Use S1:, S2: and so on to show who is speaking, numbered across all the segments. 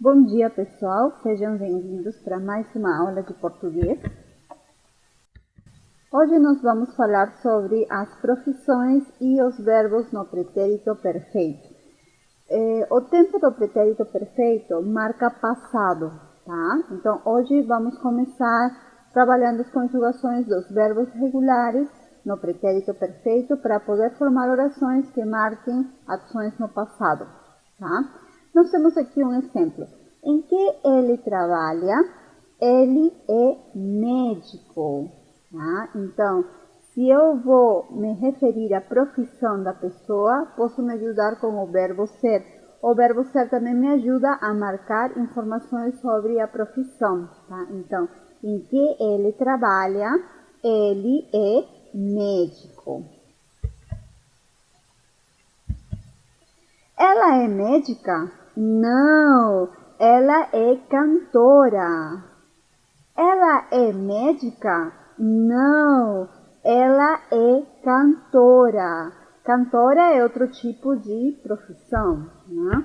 S1: Bom dia, pessoal. Sejam bem-vindos para mais uma aula de português. Hoje nós vamos falar sobre as profissões e os verbos no pretérito perfeito. O tempo do pretérito perfeito marca passado, tá? Então, hoje vamos começar trabalhando as conjugações dos verbos regulares no pretérito perfeito para poder formar orações que marquem ações no passado, tá? Nós temos aqui um exemplo. Em que ele trabalha? Ele é médico, tá? Então, se eu vou me referir à profissão da pessoa, posso me ajudar com o verbo ser. O verbo ser também me ajuda a marcar informações sobre a profissão, tá? Então, em que ele trabalha? Ele é médico. Ela é médica? Não, ela é cantora. Ela é médica? Não, ela é cantora. Cantora é outro tipo de profissão, né?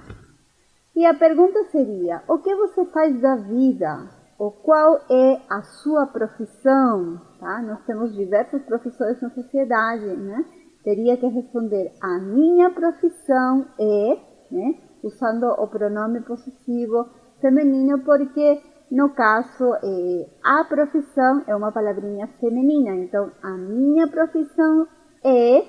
S1: E a pergunta seria: o que você faz da vida? Ou qual é a sua profissão? Tá? Nós temos diversas profissões na sociedade, né? Teria que responder: a minha profissão é, né? Usando o pronome possessivo feminino, porque no caso a profissão é uma palavrinha feminina. Então, a minha profissão é,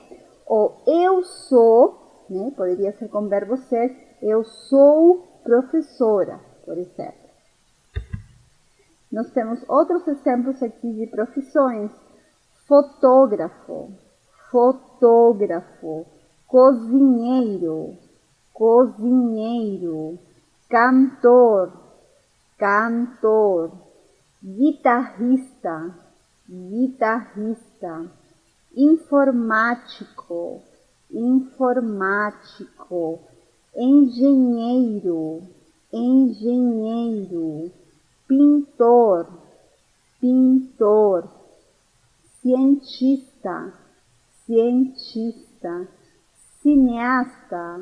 S1: ou eu sou, né? Poderia ser com verbo ser, eu sou professora, por exemplo. Nós temos outros exemplos aqui de profissões: fotógrafo, fotógrafo, cozinheiro, cozinheiro, cantor, cantor, guitarrista, guitarrista, informático, informático, engenheiro, engenheiro, pintor, pintor, cientista, cientista, cineasta,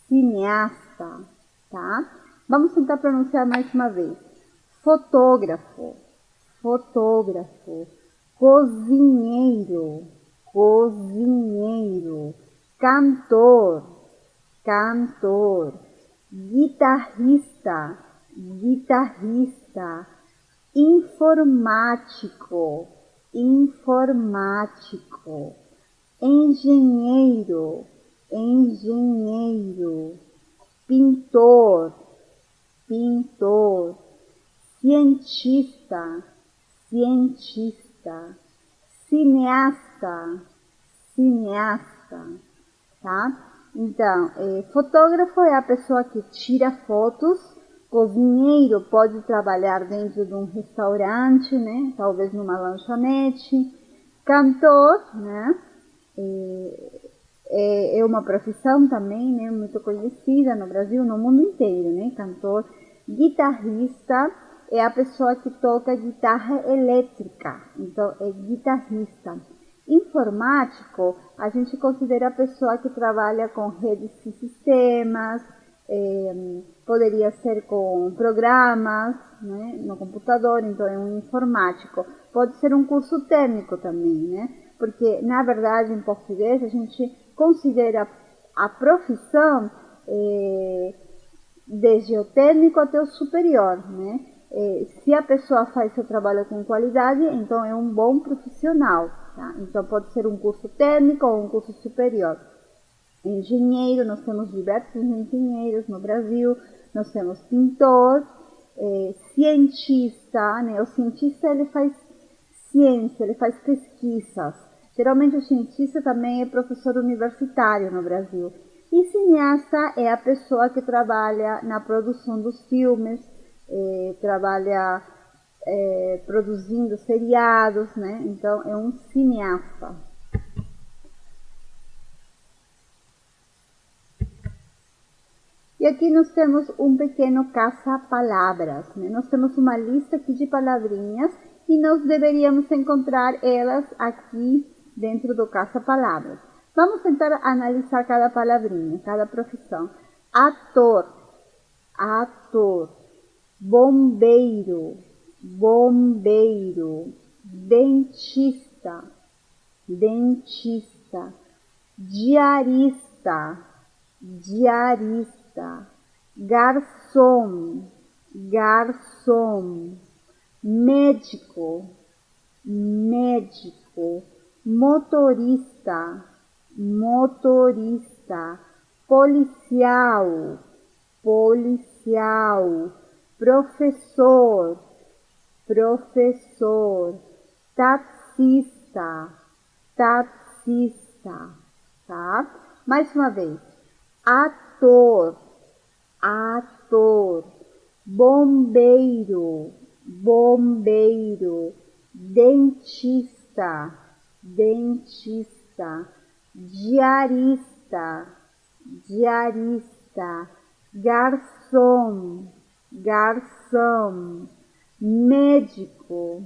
S1: cineasta, tá? Vamos tentar pronunciar mais uma vez: fotógrafo, fotógrafo, cozinheiro, cozinheiro, cantor, cantor, guitarrista, guitarrista, informático, informático, engenheiro, engenheiro, pintor, pintor, cientista, cientista, cineasta, cineasta, tá? Então, fotógrafo é a pessoa que tira fotos. Cozinheiro pode trabalhar dentro de um restaurante, né? Talvez numa lanchonete. Cantor, né? É uma profissão também, né? Muito conhecida no Brasil, no mundo inteiro, né? Cantor. Guitarrista é a pessoa que toca guitarra elétrica, então é guitarrista. Informático, a gente considera a pessoa que trabalha com redes de sistemas, poderia ser com programas, né, no computador, então é um informático. Pode ser um curso técnico também, né, porque na verdade em português a gente considera a profissão desde o técnico até o superior, né? Se a pessoa faz seu trabalho com qualidade, então é um bom profissional, tá? Então pode ser um curso técnico ou um curso superior. Engenheiro, nós temos diversos engenheiros no Brasil, nós temos pintor, cientista, né? O cientista ele faz ciência, ele faz pesquisas. Geralmente o cientista também é professor universitário no Brasil. E cineasta é a pessoa que trabalha na produção dos filmes, trabalha produzindo seriados, né? Então é um cineasta. E aqui nós temos um pequeno caça-palavras, né? Nós temos uma lista aqui de palavrinhas e nós deveríamos encontrar elas aqui dentro do caça-palavras. Vamos tentar analisar cada palavrinha, cada profissão. Ator. ator, bombeiro, bombeiro, dentista, dentista, diarista, diarista, garçom, garçom, médico, médico, motorista, motorista, policial, policial, professor, professor, taxista, taxista, tá? Mais uma vez, ator, ator, bombeiro, bombeiro, dentista, dentista, diarista, diarista, garçom, garçom, médico,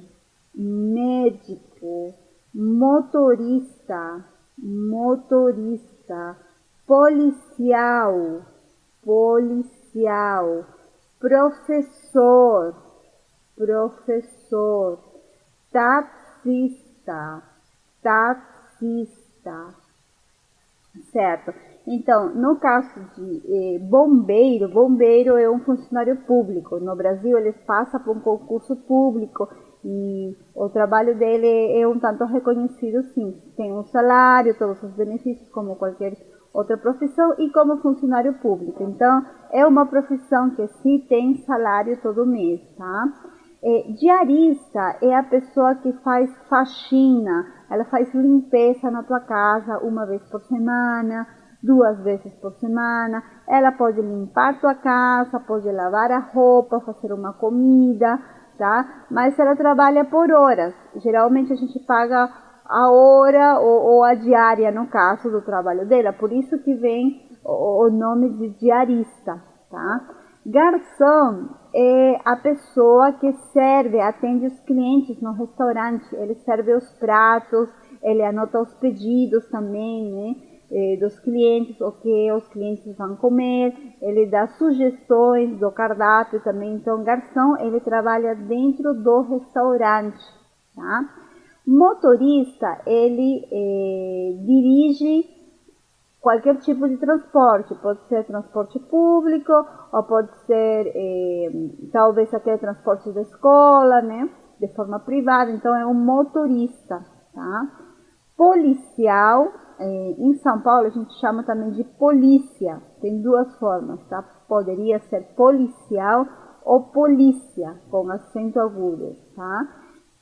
S1: médico, motorista, motorista, policial, policial, professor, professor, taxista, taxista, certo? Então, no caso de bombeiro, bombeiro é um funcionário público. No Brasil, ele passa por um concurso público e o trabalho dele é um tanto reconhecido, sim. Tem um salário, todos os benefícios, como qualquer outra profissão, e como funcionário público. Então, é uma profissão que sim tem salário todo mês, tá? Diarista é a pessoa que faz faxina, ela faz limpeza na tua casa uma vez por semana, 2 vezes por semana. Ela pode limpar tua casa, pode lavar a roupa, fazer uma comida, tá? Mas ela trabalha por horas. Geralmente a gente paga a hora ou a diária, no caso do trabalho dela. Por isso que vem o nome de diarista, tá? Garçom é a pessoa que serve, atende os clientes no restaurante. Ele serve os pratos, ele anota os pedidos também, né, dos clientes, o que os clientes vão comer. Ele dá sugestões do cardápio também. Então, garçom, ele trabalha dentro do restaurante, tá? Motorista, ele dirige qualquer tipo de transporte, pode ser transporte público, ou pode ser talvez até transporte da escola, né, de forma privada. Então é um motorista, tá? Policial, em São Paulo a gente chama também de polícia, tem 2 formas, tá? Poderia ser policial ou polícia, com acento agudo, tá?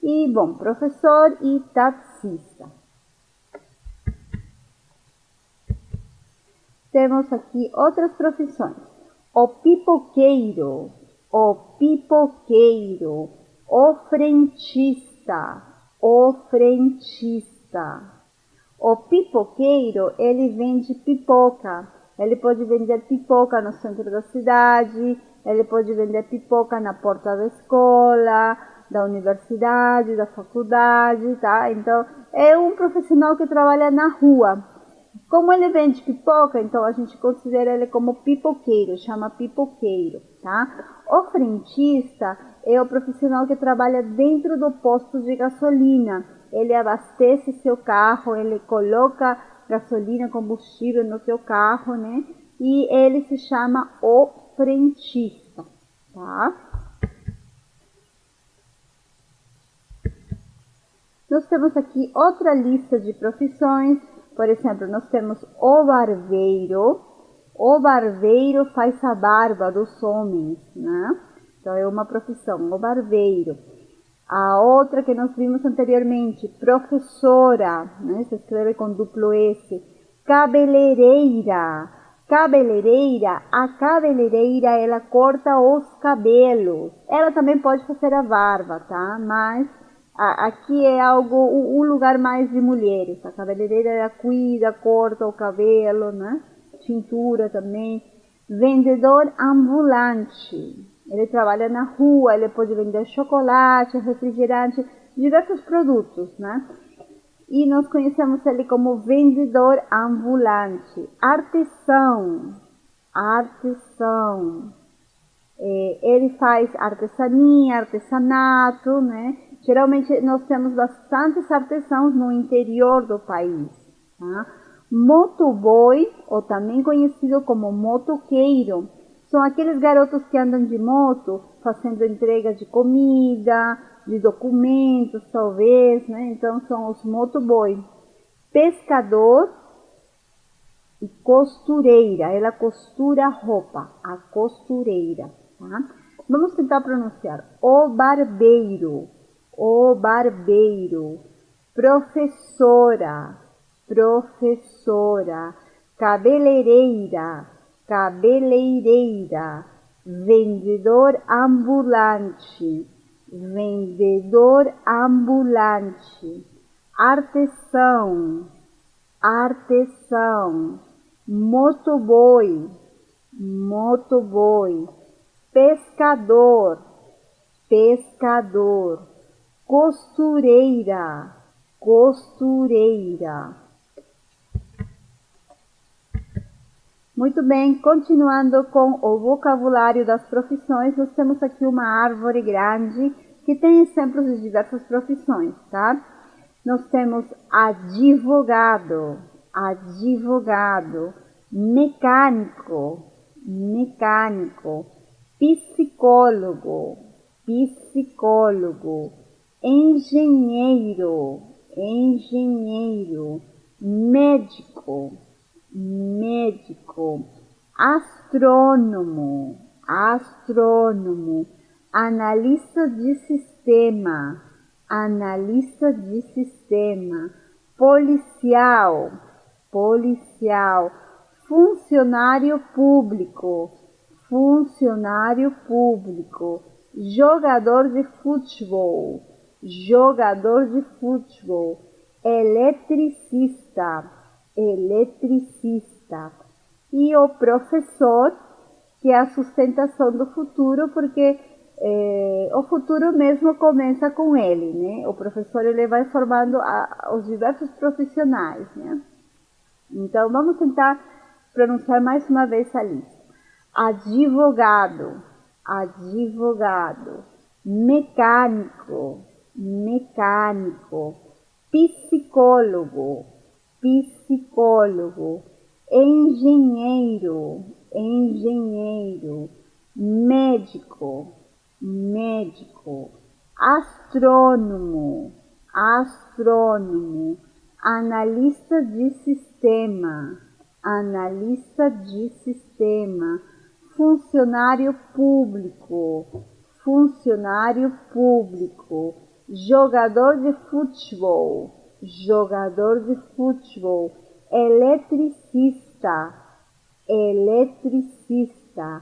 S1: E, bom, professor e taxista. Temos aqui outras profissões. O pipoqueiro, o pipoqueiro, o frentista, o frentista. O pipoqueiro, ele vende pipoca. Ele pode vender pipoca no centro da cidade, ele pode vender pipoca na porta da escola, da universidade, da faculdade, tá? Então, é um profissional que trabalha na rua. Como ele vende pipoca, então a gente considera ele como pipoqueiro, chama pipoqueiro, tá? O frentista é o profissional que trabalha dentro do posto de gasolina. Ele abastece seu carro, ele coloca gasolina, combustível no seu carro, né? E ele se chama o frentista, tá? Nós temos aqui outra lista de profissões. Por exemplo, nós temos o barbeiro. O barbeiro faz a barba dos homens, né? Então é uma profissão, o barbeiro. A outra que nós vimos anteriormente, professora, né? Se escreve com duplo S. Cabeleireira. Cabeleireira, a cabeleireira, ela corta os cabelos. Ela também pode fazer a barba, tá? Mas aqui é algo, um lugar mais de mulheres. A cabeleireira, ela cuida, corta o cabelo, né? Tintura também. Vendedor ambulante. Ele trabalha na rua, ele pode vender chocolate, refrigerante, diversos produtos, né? E nós conhecemos ele como vendedor ambulante. Artesão, artesão, Ele faz artesania, artesanato, né? Geralmente nós temos bastantes artesãos no interior do país. Tá? Motoboy, ou também conhecido como motoqueiro, são aqueles garotos que andam de moto fazendo entrega de comida, de documentos, talvez, né? Então são os motoboy. Pescador e costureira, ela costura roupa, a costureira, tá? Vamos tentar pronunciar. O barbeiro, professora, professora, cabeleireira, cabeleireira, vendedor ambulante, vendedor ambulante, artesão, artesão, motoboy, motoboy, pescador, pescador, costureira, costureira. Muito bem, continuando com o vocabulário das profissões, nós temos aqui uma árvore grande que tem exemplos de diversas profissões, tá? Nós temos advogado, advogado, mecânico, mecânico, psicólogo, psicólogo, engenheiro, engenheiro, médico, médico, astrônomo, astrônomo, analista de sistema, analista de sistema, policial, policial, funcionário público, funcionário público, jogador de futebol, jogador de futebol, eletricista, eletricista, e o professor, que é a sustentação do futuro, porque o futuro mesmo começa com ele, né? O professor, ele vai formando os diversos profissionais, né? Então, vamos tentar pronunciar mais uma vez a lista. Advogado, advogado, mecânico, mecânico, psicólogo, psicólogo, engenheiro, engenheiro, médico, médico, astrônomo, astrônomo, analista de sistema, analista de sistema, funcionário público, funcionário público, jogador de futebol, jogador de futebol, eletricista, eletricista,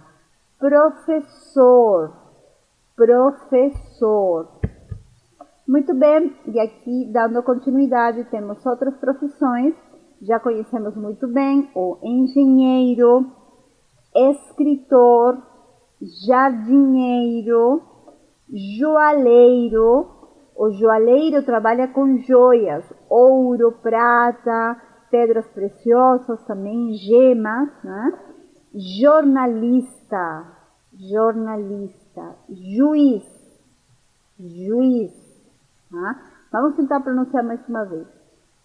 S1: professor, professor. Muito bem, e aqui, dando continuidade, temos outras profissões. Já conhecemos muito bem o engenheiro, escritor, jardineiro, joalheiro. O joalheiro trabalha com joias, ouro, prata, pedras preciosas, também gemas, né? Jornalista, jornalista, juiz, juiz. Tá? Vamos tentar pronunciar mais uma vez.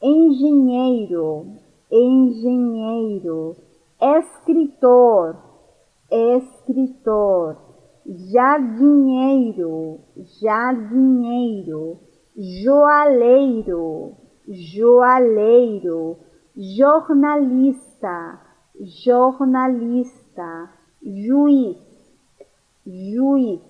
S1: Engenheiro, engenheiro, escritor, escritor, jardineiro, jardineiro, joalheiro, joalheiro, jornalista, jornalista, juiz, juiz.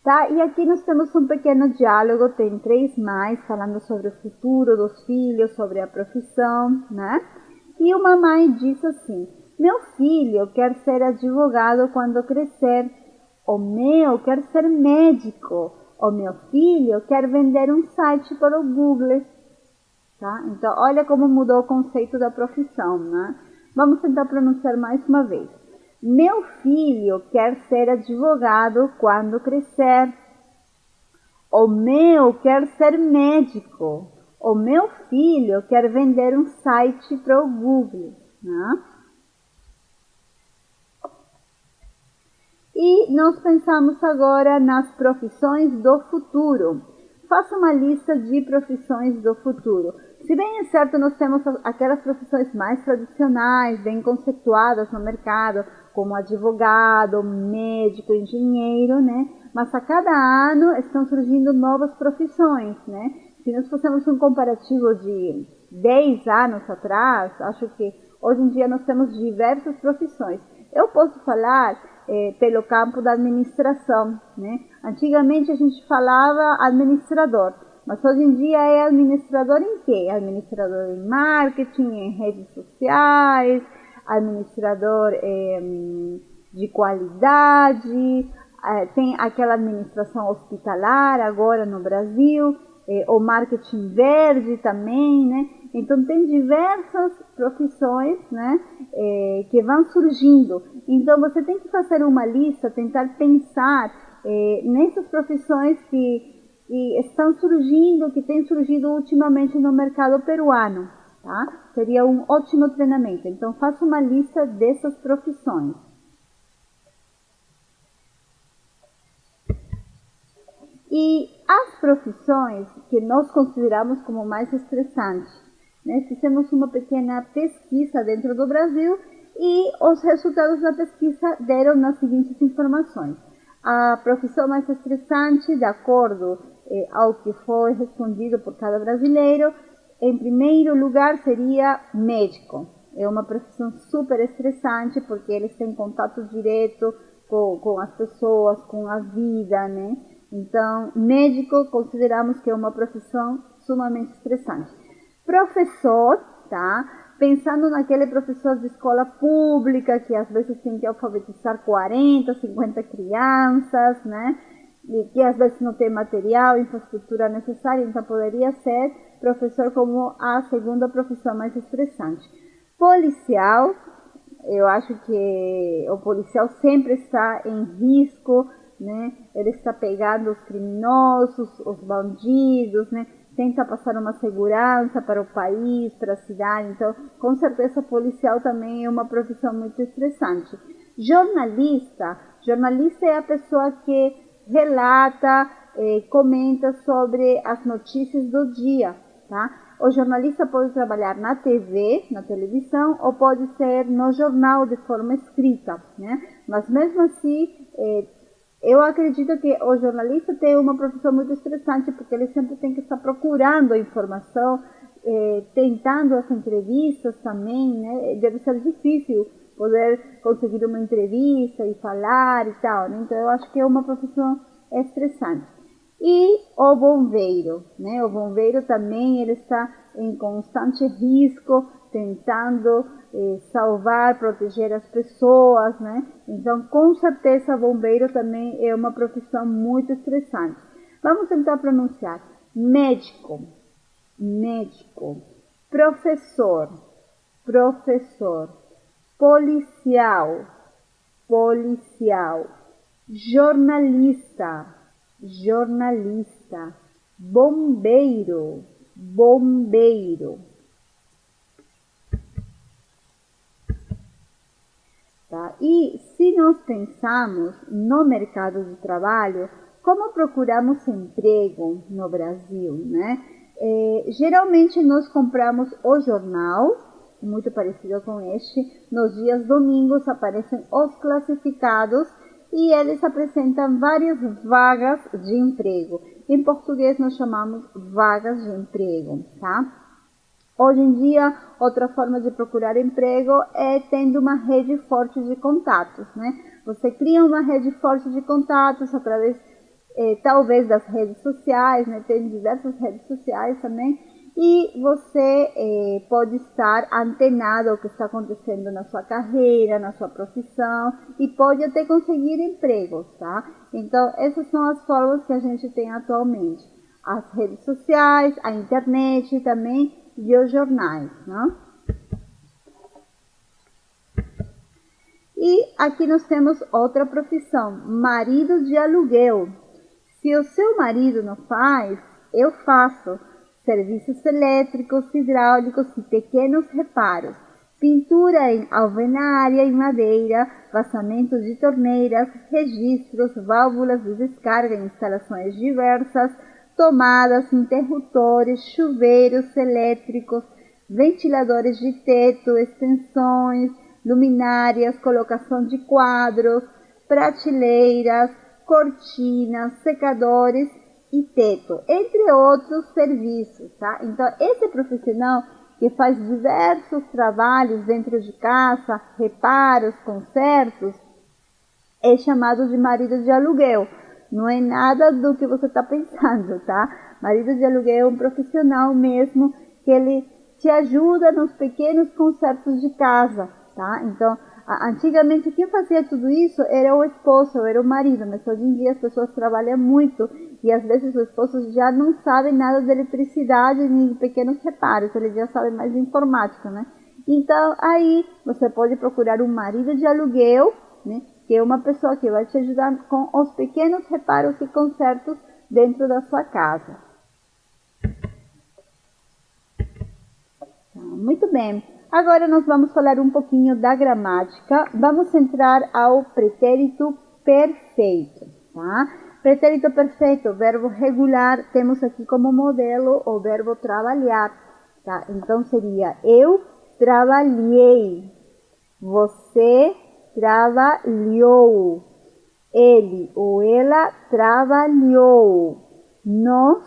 S1: Tá? E aqui nós temos um pequeno diálogo, tem 3 mais, falando sobre o futuro dos filhos, sobre a profissão, né? E uma mãe diz assim: meu filho quer ser advogado quando crescer, o meu quer ser médico, o meu filho quer vender um site para o Google. Tá? Então, olha como mudou o conceito da profissão, né? Vamos tentar pronunciar mais uma vez. Meu filho quer ser advogado quando crescer. O meu quer ser médico. O meu filho quer vender um site para o Google. Né? E nós pensamos agora nas profissões do futuro. Faça uma lista de profissões do futuro. Se bem é certo, nós temos aquelas profissões mais tradicionais, bem conceituadas no mercado, como advogado, médico, engenheiro, né? Mas a cada ano estão surgindo novas profissões, né? Se nós fizermos um comparativo de 10 anos atrás, acho que hoje em dia nós temos diversas profissões. Eu posso falar pelo campo da administração, né? Antigamente a gente falava administrador, mas hoje em dia é administrador em quê? Administrador em marketing, em redes sociais, administrador de qualidade, tem aquela administração hospitalar agora no Brasil, o marketing verde também, né? Então tem diversas profissões, né, que vão surgindo. Então você tem que fazer uma lista, tentar pensar nessas profissões que estão surgindo, que têm surgido ultimamente no mercado peruano, tá? Seria um ótimo treinamento. Então faça uma lista dessas profissões. E as profissões que nós consideramos como mais estressantes, né? Fizemos uma pequena pesquisa dentro do Brasil e os resultados da pesquisa deram nas seguintes informações. A profissão mais estressante, de acordo ao que foi respondido por cada brasileiro, em primeiro lugar seria médico. É uma profissão super estressante porque eles têm contato direto com as pessoas, com a vida, né? Então, médico consideramos que é uma profissão sumamente estressante. Professor, tá? Pensando naquele professor de escola pública que às vezes tem que alfabetizar 40, 50 crianças, né? E que às vezes não tem material, infraestrutura necessária, então poderia ser professor como a segunda profissão mais estressante. Policial, eu acho que o policial sempre está em risco, né? Ele está pegando os criminosos, os bandidos, né? Tenta passar uma segurança para o país, para a cidade. Então, com certeza, policial também é uma profissão muito estressante. Jornalista é a pessoa que relata, comenta sobre as notícias do dia, tá? O jornalista pode trabalhar na TV, na televisão, ou pode ser no jornal de forma escrita, né? Mas mesmo assim, eu acredito que o jornalista tem uma profissão muito estressante, porque ele sempre tem que estar procurando a informação, tentando as entrevistas também, né? Deve ser difícil poder conseguir uma entrevista e falar e tal, né? Então eu acho que é uma profissão estressante. E o bombeiro, né? O bombeiro também ele está em constante risco, tentando salvar, proteger as pessoas, né? Então, com certeza, bombeiro também é uma profissão muito estressante. Vamos tentar pronunciar: médico, médico, professor, professor, policial, policial, jornalista, jornalista, bombeiro, bombeiro. Tá? E se nós pensarmos no mercado de trabalho, como procuramos emprego no Brasil, né? Geralmente nós compramos o jornal, muito parecido com este. Nos dias domingos aparecem os classificados e eles apresentam várias vagas de emprego. Em português nós chamamos vagas de emprego, tá? Hoje em dia, outra forma de procurar emprego é tendo uma rede forte de contatos, né? Você cria uma rede forte de contatos através, talvez, das redes sociais, né? Tem diversas redes sociais também, e você pode estar antenado ao que está acontecendo na sua carreira, na sua profissão, e pode até conseguir empregos, tá? Então, essas são as formas que a gente tem atualmente. As redes sociais, a internet também, e os jornais, né? E aqui nós temos outra profissão: marido de aluguel. Se o seu marido não faz, eu faço serviços elétricos, hidráulicos e pequenos reparos. pintura em alvenaria e madeira, vazamentos de torneiras, registros, válvulas de descarga em instalações diversas, tomadas, interruptores, chuveiros elétricos, ventiladores de teto, extensões, luminárias, colocação de quadros, prateleiras, cortinas, secadores e teto, entre outros serviços, tá? Então, esse profissional que faz diversos trabalhos dentro de casa, reparos, consertos, é chamado de marido de aluguel. Não é nada do que você está pensando, tá? Marido de aluguel é um profissional mesmo que ele te ajuda nos pequenos consertos de casa, tá? Então, antigamente quem fazia tudo isso era o esposo, era o marido, mas hoje em dia as pessoas trabalham muito e às vezes os esposos já não sabem nada de eletricidade nem de pequenos reparos, eles já sabem mais de informática, né? Então, aí você pode procurar um marido de aluguel, né? Que é uma pessoa que vai te ajudar com os pequenos reparos e consertos dentro da sua casa. Muito bem. Agora nós vamos falar um pouquinho da gramática. Vamos entrar ao pretérito perfeito, tá? Pretérito perfeito, verbo regular, temos aqui como modelo o verbo trabalhar, tá? Então seria eu trabalhei, você trabalhou, ele ou ela trabalhou, nós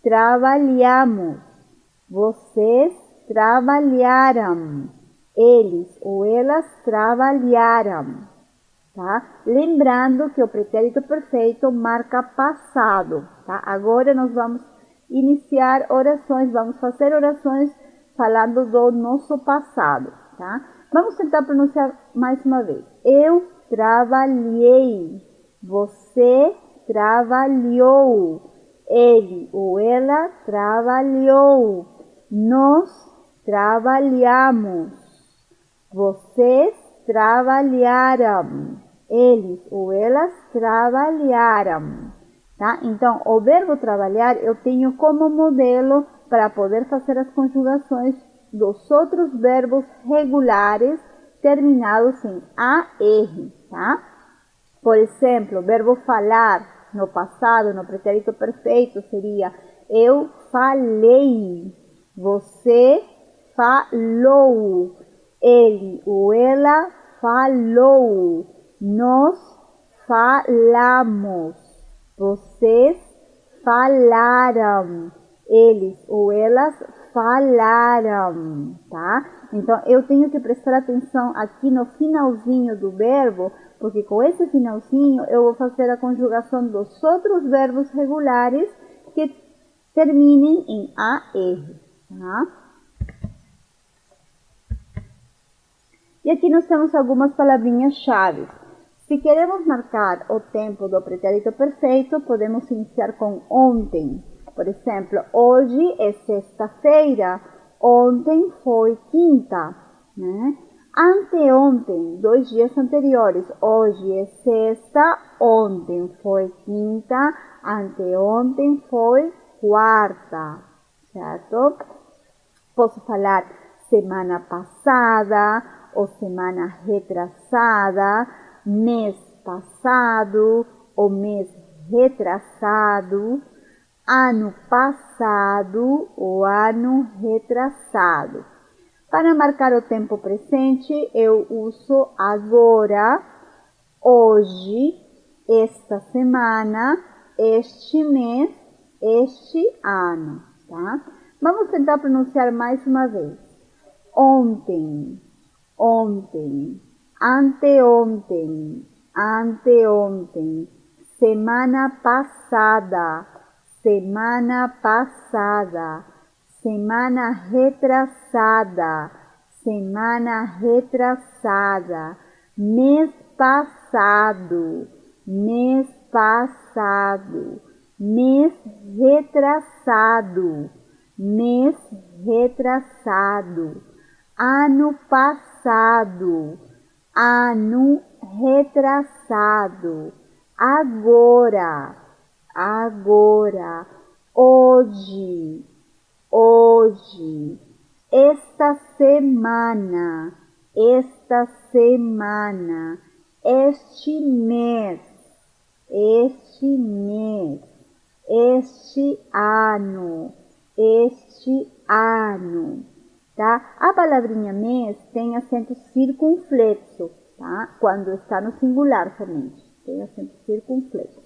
S1: trabalhamos, vocês trabalharam, eles ou elas trabalharam, tá? Lembrando que o pretérito perfeito marca passado, tá? Agora nós vamos iniciar orações, vamos fazer orações falando do nosso passado, tá? Vamos tentar pronunciar mais uma vez. Eu trabalhei, você trabalhou, ele ou ela trabalhou, nós trabalhamos, vocês trabalharam, eles ou elas trabalharam, tá? Então, o verbo trabalhar eu tenho como modelo para poder fazer as conjugações dos outros verbos regulares terminados em AR, tá? Por exemplo, o verbo falar no passado, no pretérito perfeito, seria eu falei, você falou, ele ou ela falou, nós falamos, vocês falaram, eles ou elas falaram, tá? Então, eu tenho que prestar atenção aqui no finalzinho do verbo, porque com esse finalzinho eu vou fazer a conjugação dos outros verbos regulares que terminem em AR, tá? E aqui nós temos algumas palavrinhas-chave. Se queremos marcar o tempo do pretérito perfeito, podemos iniciar com ontem. Por exemplo, hoje é sexta-feira, ontem foi quinta, né? Anteontem, 2 dias anteriores, hoje é sexta, ontem foi quinta, anteontem foi quarta, certo? Posso falar semana passada ou semana retrasada, mês passado ou mês retrasado, ano passado ou ano retrasado. Para marcar o tempo presente, eu uso agora, hoje, esta semana, este mês, este ano, tá? Vamos tentar pronunciar mais uma vez. Ontem, ontem, anteontem, anteontem, semana passada, semana passada, semana retrasada, semana retrasada, mês passado, mês passado, mês retrasado, mês retrasado, ano passado, ano retrasado, agora, agora, hoje, hoje, esta semana, esta semana, este mês, este mês, este ano, tá? A palavrinha mês tem acento circunflexo, tá? Quando está no singular somente, tem acento circunflexo.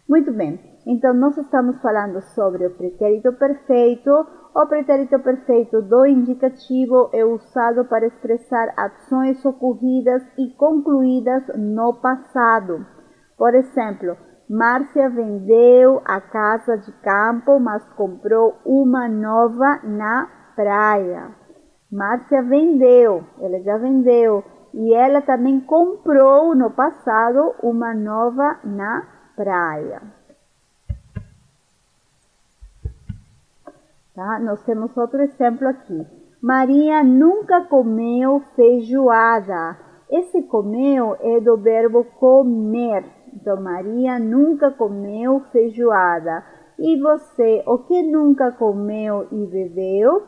S1: Muito bem, então nós estamos falando sobre o pretérito perfeito. O pretérito perfeito do indicativo é usado para expressar ações ocorridas e concluídas no passado. Por exemplo, Márcia vendeu a casa de campo, mas comprou uma nova na praia. Márcia vendeu, ela já vendeu, e ela também comprou no passado uma nova na praia. Tá? Nós temos outro exemplo aqui. Maria nunca comeu feijoada. Esse comeu é do verbo comer. Então, Maria nunca comeu feijoada. E você, o que nunca comeu e bebeu?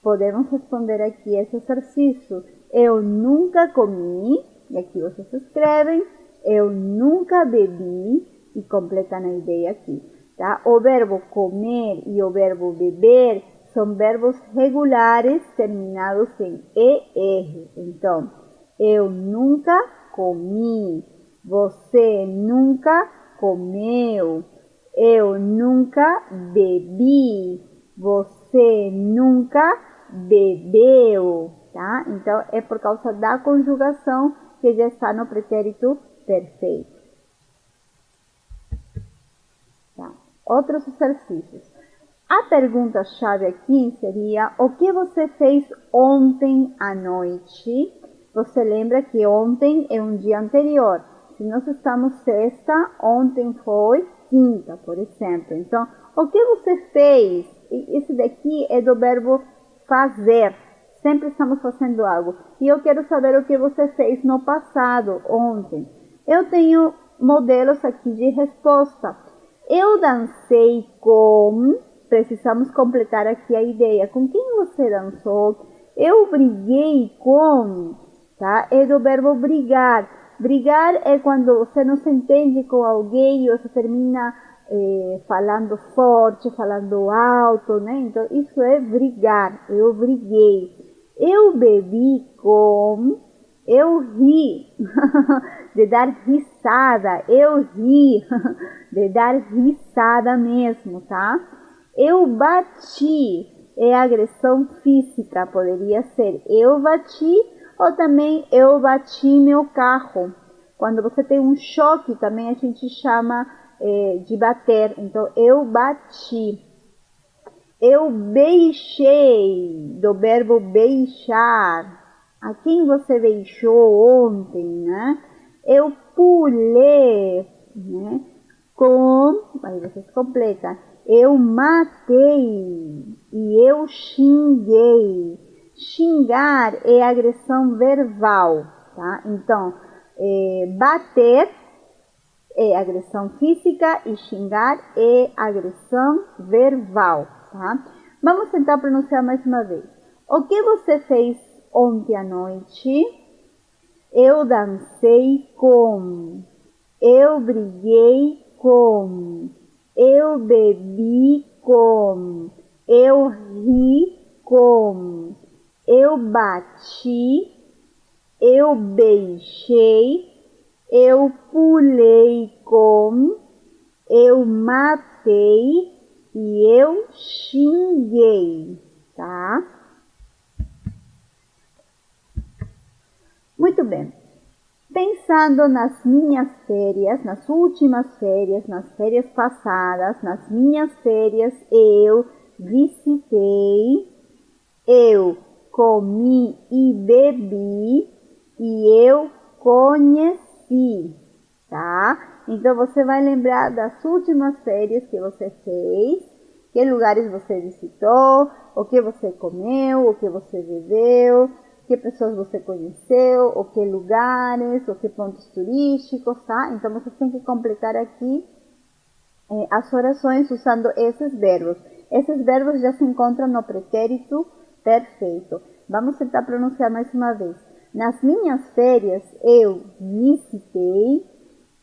S1: Podemos responder aqui esse exercício. Eu nunca comi, e aqui vocês escrevem, eu nunca bebi, e completam a ideia aqui. Tá? O verbo comer e o verbo beber são verbos regulares terminados em ER. Então, eu nunca comi, você nunca comeu, eu nunca bebi, você nunca bebeu. Tá? Então, é por causa da conjugação que já está no pretérito perfeito. Tá? Outros exercícios. A pergunta-chave aqui seria: o que você fez ontem à noite? Você lembra que ontem é um dia anterior. Se nós estamos sexta, ontem foi quinta, por exemplo. Então, o que você fez? Esse daqui é do verbo fazer. Sempre estamos fazendo algo. E eu quero saber o que você fez no passado, ontem. Eu tenho modelos aqui de resposta. Eu dancei com... Precisamos completar aqui a ideia. Com quem você dançou? Eu briguei com... Tá? É do verbo brigar. Brigar é quando você não se entende com alguém e você termina falando forte, falando alto, né? Então, isso é brigar. Eu briguei. Eu bebi com... Eu ri de dar risada. Eu ri de dar risada mesmo, tá? Eu bati é agressão física. Poderia ser eu bati ou também eu bati meu carro. Quando você tem um choque, também a gente chama de bater. Então, eu bati. Eu beijei, do verbo beijar. A quem você beijou ontem, né? Eu pulei, né? Aí vocês completam. Eu matei e eu xinguei. Xingar é agressão verbal, tá? Então, bater é agressão física e xingar é agressão verbal, tá? Vamos tentar pronunciar mais uma vez. O que você fez ontem à noite? Eu dancei com. Eu briguei com. Eu bebi com. Eu ri com. Eu bati. Eu beijei. Eu pulei com. Eu matei. E eu xinguei, tá? Muito bem. Pensando nas minhas férias, nas últimas férias, nas férias passadas, nas minhas férias, eu visitei, eu comi e bebi e eu conheci, tá? Então, você vai lembrar das últimas férias que você fez, que lugares você visitou, o que você comeu, o que você bebeu, que pessoas você conheceu, o que lugares, o que pontos turísticos, tá? Então, você tem que completar aqui as orações usando esses verbos. Esses verbos já se encontram no pretérito perfeito. Vamos tentar pronunciar mais uma vez. Nas minhas férias, eu visitei,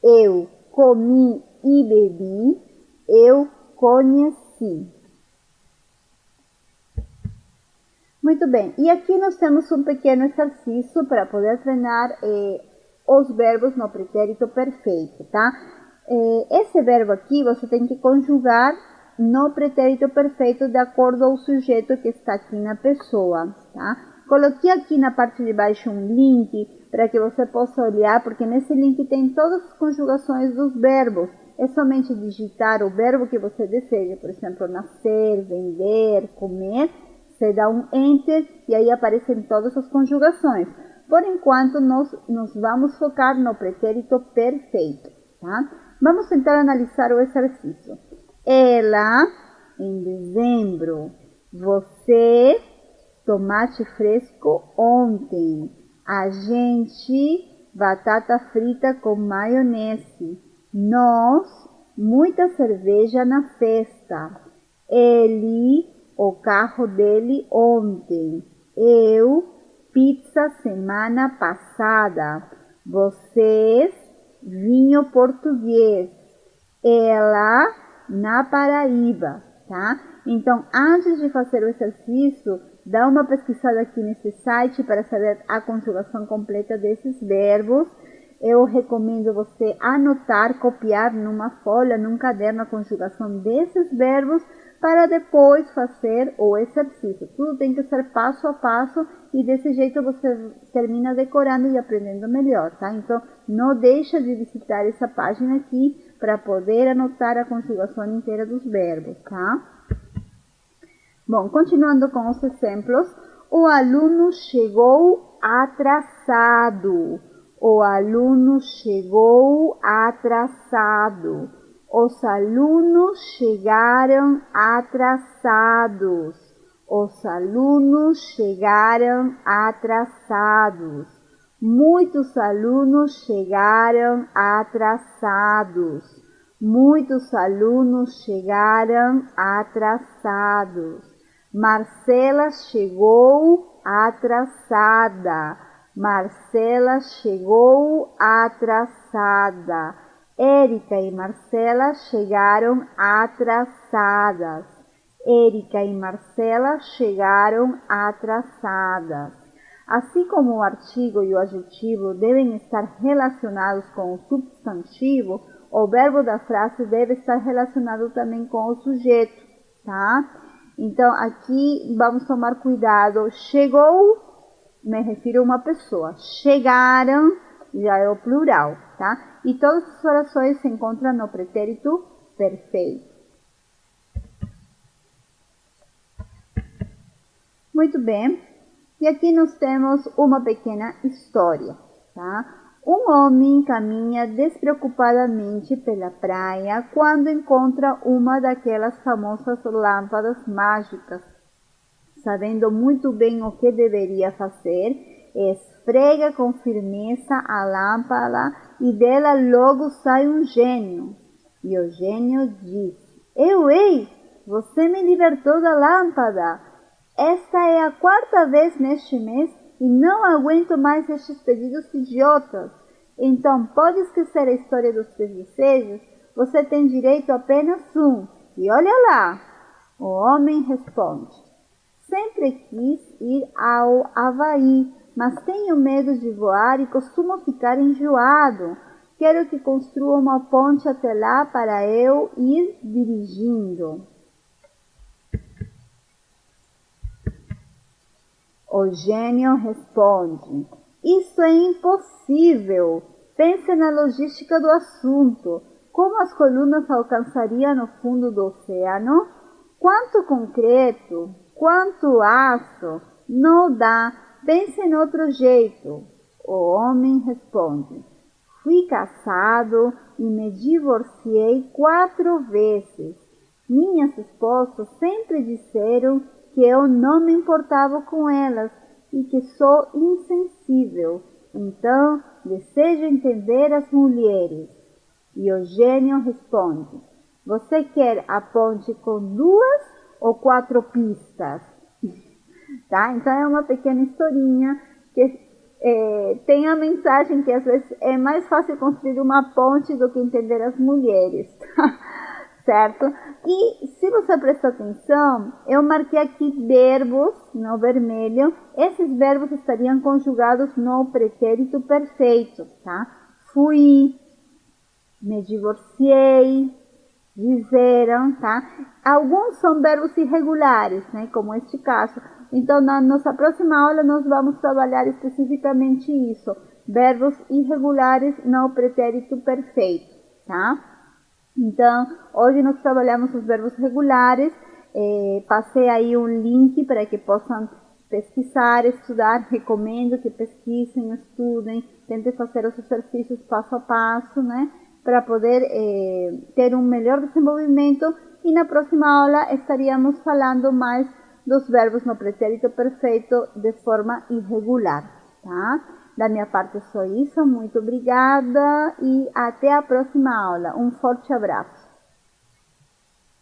S1: eu comi e bebi, eu conheci. Muito bem, e aqui nós temos um pequeno exercício para poder treinar os verbos no pretérito perfeito, tá? Esse verbo aqui você tem que conjugar no pretérito perfeito de acordo ao sujeito que está aqui na pessoa, tá? Coloquei aqui na parte de baixo um link para que você possa olhar, porque nesse link tem todas as conjugações dos verbos. É somente digitar o verbo que você deseja, por exemplo, nascer, vender, comer. Você dá um Enter e aí aparecem todas as conjugações. Por enquanto, nós vamos focar no pretérito perfeito, tá? Vamos tentar analisar o exercício. Ela, em dezembro. Você, tomate fresco ontem. A gente, batata frita com maionese. Nós, muita cerveja na festa. Ele, o carro dele ontem. Eu, pizza semana passada. Vocês, vinho português. Ela, na Paraíba, tá? Então, antes de fazer o exercício, dá uma pesquisada aqui nesse site para saber a conjugação completa desses verbos. Eu recomendo você anotar, copiar numa folha, num caderno a conjugação desses verbos para depois fazer o exercício. Tudo tem que ser passo a passo e desse jeito você termina decorando e aprendendo melhor, tá? Então, não deixa de visitar essa página aqui para poder anotar a conjugação inteira dos verbos, tá? Bom, continuando com os exemplos, o aluno chegou atrasado. O aluno chegou atrasado. Os alunos chegaram atrasados. Os alunos chegaram atrasados. Muitos alunos chegaram atrasados. Muitos alunos chegaram atrasados. Marcela chegou atrasada. Marcela chegou atrasada. Érica e Marcela chegaram atrasadas. Érica e Marcela chegaram atrasadas. Assim como o artigo e o adjetivo devem estar relacionados com o substantivo, o verbo da frase deve estar relacionado também com o sujeito, tá? Então, aqui vamos tomar cuidado. Chegou, me refiro a uma pessoa. Chegaram, já é o plural, tá? E todas as orações se encontram no pretérito perfeito. Muito bem. E aqui nós temos uma pequena história, tá? Um homem caminha despreocupadamente pela praia quando encontra uma daquelas famosas lâmpadas mágicas. Sabendo muito bem o que deveria fazer, esfrega com firmeza a lâmpada e dela logo sai um gênio. E o gênio diz: Ei, você me libertou da lâmpada. Esta é a 4ª vez neste mês e não aguento mais estes pedidos idiotas. Então, pode esquecer a história dos 3 desejos? Você tem direito a apenas um. E olha lá! O homem responde: Sempre quis ir ao Havaí, mas tenho medo de voar e costumo ficar enjoado. Quero que construa uma ponte até lá para eu ir dirigindo. O gênio responde: Isso é impossível. Pense na logística do assunto. Como as colunas alcançariam o fundo do oceano? Quanto concreto? Quanto aço? Não dá. Pense em outro jeito. O homem responde: Fui casado e me divorciei 4 vezes. Minhas esposas sempre disseram que eu não me importava com elas e que sou insensível. Então, desejo entender as mulheres. E o gênio responde: Você quer a ponte com 2 ou 4 pistas, tá? Então é uma pequena historinha que tem a mensagem que às vezes é mais fácil construir uma ponte do que entender as mulheres, tá? Certo? E se você prestar atenção, eu marquei aqui verbos no vermelho. Esses verbos estariam conjugados no pretérito perfeito, tá? Fui, me divorciei, disseram, tá? Alguns são verbos irregulares, né? Como este caso. Então, na nossa próxima aula, nós vamos trabalhar especificamente isso. Verbos irregulares no pretérito perfeito, tá? Então, hoje nós trabalhamos os verbos regulares. Passei aí um link para que possam pesquisar, estudar. Recomendo que pesquisem, estudem, tentem fazer os exercícios passo a passo, né? Para poder ter um melhor desenvolvimento. E na próxima aula estaríamos falando mais dos verbos no pretérito perfeito de forma irregular, tá? Da minha parte é só isso, muito obrigada e até a próxima aula. Um forte abraço.